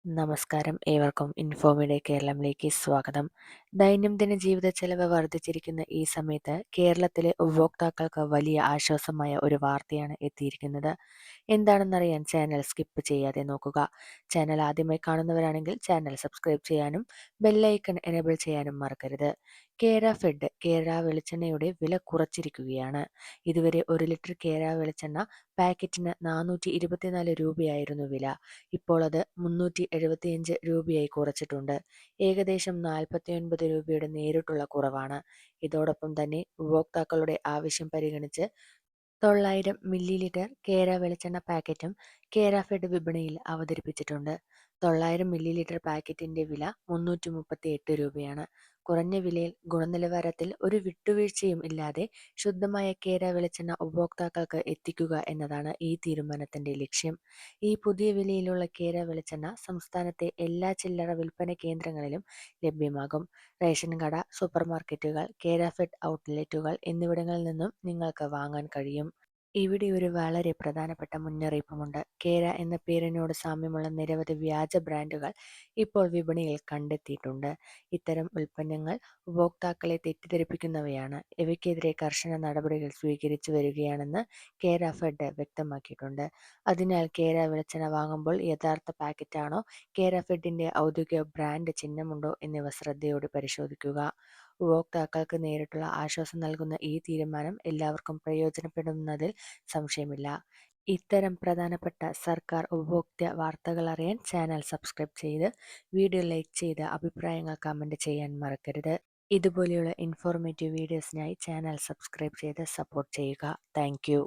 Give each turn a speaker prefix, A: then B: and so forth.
A: നമസ്കാരം. ഏവർക്കും ഇൻഫോമീഡിയ കേരളത്തിലേക്ക് സ്വാഗതം. ദൈനംദിന ജീവിത ചെലവ് വർദ്ധിച്ചിരിക്കുന്ന ഈ സമയത്ത് കേരളത്തിലെ ഉപഭോക്താക്കൾക്ക് വലിയ ആശ്വാസമായ ഒരു വാർത്തയാണ് എത്തിയിരിക്കുന്നത്. എന്താണെന്നറിയാൻ ചാനൽ സ്കിപ്പ് ചെയ്യാതെ നോക്കുക. ചാനൽ ആദ്യമായി കാണുന്നവരാണെങ്കിൽ ചാനൽ സബ്സ്ക്രൈബ് ചെയ്യാനും ബെല്ലൈക്കൺ എനേബിൾ ചെയ്യാനും മറക്കരുത്. കേര ഫെഡ് കേര വെളിച്ചെണ്ണയുടെ വില കുറച്ചിരിക്കുകയാണ്. ഇതുവരെ 1 ലിറ്റർ കേര വെളിച്ചെണ്ണ പാക്കറ്റിന് 424 രൂപയായിരുന്നു വില. ഇപ്പോൾ അത് 375 രൂപയായി കുറച്ചിട്ടുണ്ട്. ഏകദേശം 49 രൂപയുടെ നേരിട്ടുള്ള കുറവാണ്. ഇതോടൊപ്പം തന്നെ ഉപഭോക്താക്കളുടെ ആവശ്യം പരിഗണിച്ച് 900 മില്ലി ലിറ്റർ കേര വെളിച്ചെണ്ണ പാക്കറ്റും കേര ഫെഡ് വിപണിയിൽ അവതരിപ്പിച്ചിട്ടുണ്ട്. 900 മില്ലി ലിറ്റർ പാക്കറ്റിന്റെ വില 338 രൂപയാണ്. കുറഞ്ഞ വിലയിൽ ഗുണനിലവാരത്തിൽ ഒരു വിട്ടുവീഴ്ചയും ഇല്ലാതെ ശുദ്ധമായ കേര വെളിച്ചെണ്ണ ഉപഭോക്താക്കൾക്ക് എത്തിക്കുക എന്നതാണ് ഈ തീരുമാനത്തിന്റെ ലക്ഷ്യം. ഈ പുതിയ വിലയിലുള്ള കേര വെളിച്ചെണ്ണ സംസ്ഥാനത്തെ എല്ലാ ചില്ലറ വിൽപ്പന കേന്ദ്രങ്ങളിലും ലഭ്യമാകും. റേഷൻ കട, സൂപ്പർമാർക്കറ്റുകൾ, കേര ഫെഡ് ഔട്ട്ലെറ്റുകൾ എന്നിവിടങ്ങളിൽ നിന്നും നിങ്ങൾക്ക് വാങ്ങാൻ കഴിയും. ഇവിടെ ഒരു വളരെ പ്രധാനപ്പെട്ട മുന്നറിയിപ്പുമുണ്ട്. കേര എന്ന പേരിനോട് സാമ്യമുള്ള നിരവധി വ്യാജ ബ്രാൻഡുകൾ ഇപ്പോൾ വിപണിയിൽ കണ്ടെത്തിയിട്ടുണ്ട്. ഇത്തരം ഉൽപ്പന്നങ്ങൾ ഉപഭോക്താക്കളെ തെറ്റിദ്ധരിപ്പിക്കുന്നവയാണ്. ഇവയ്ക്കെതിരെ കർശന നടപടികൾ സ്വീകരിച്ചു വരികയാണെന്ന് കേര ഫെഡ് വ്യക്തമാക്കിയിട്ടുണ്ട്. അതിനാൽ കേര വെളിച്ചെണ്ണ വാങ്ങുമ്പോൾ യഥാർത്ഥ പാക്കറ്റാണോ, കേര ഫെഡിന്റെ ഔദ്യോഗിക ബ്രാൻഡ് ചിഹ്നമുണ്ടോ എന്നിവ ശ്രദ്ധയോടെ പരിശോധിക്കുക. ഉപഭോക്താക്കൾക്ക് നേരിട്ടുള്ള ആശ്വാസം നൽകുന്ന ഈ തീരുമാനം എല്ലാവർക്കും പ്രയോജനപ്പെടുന്നതിൽ സംശയമില്ല. ഇത്തരം പ്രധാനപ്പെട്ട സർക്കാർ ഉപഭോക്തൃ വാർത്തകൾ അറിയാൻ ചാനൽ സബ്സ്ക്രൈബ് ചെയ്ത് വീഡിയോ ലൈക്ക് ചെയ്ത് അഭിപ്രായങ്ങൾ കമന്റ് ചെയ്യാൻ മറക്കരുത്. ഇതുപോലെയുള്ള ഇൻഫോർമേറ്റീവ് വീഡിയോസിനായി ചാനൽ സബ്സ്ക്രൈബ് ചെയ്ത് സപ്പോർട്ട് ചെയ്യുക. Thank you.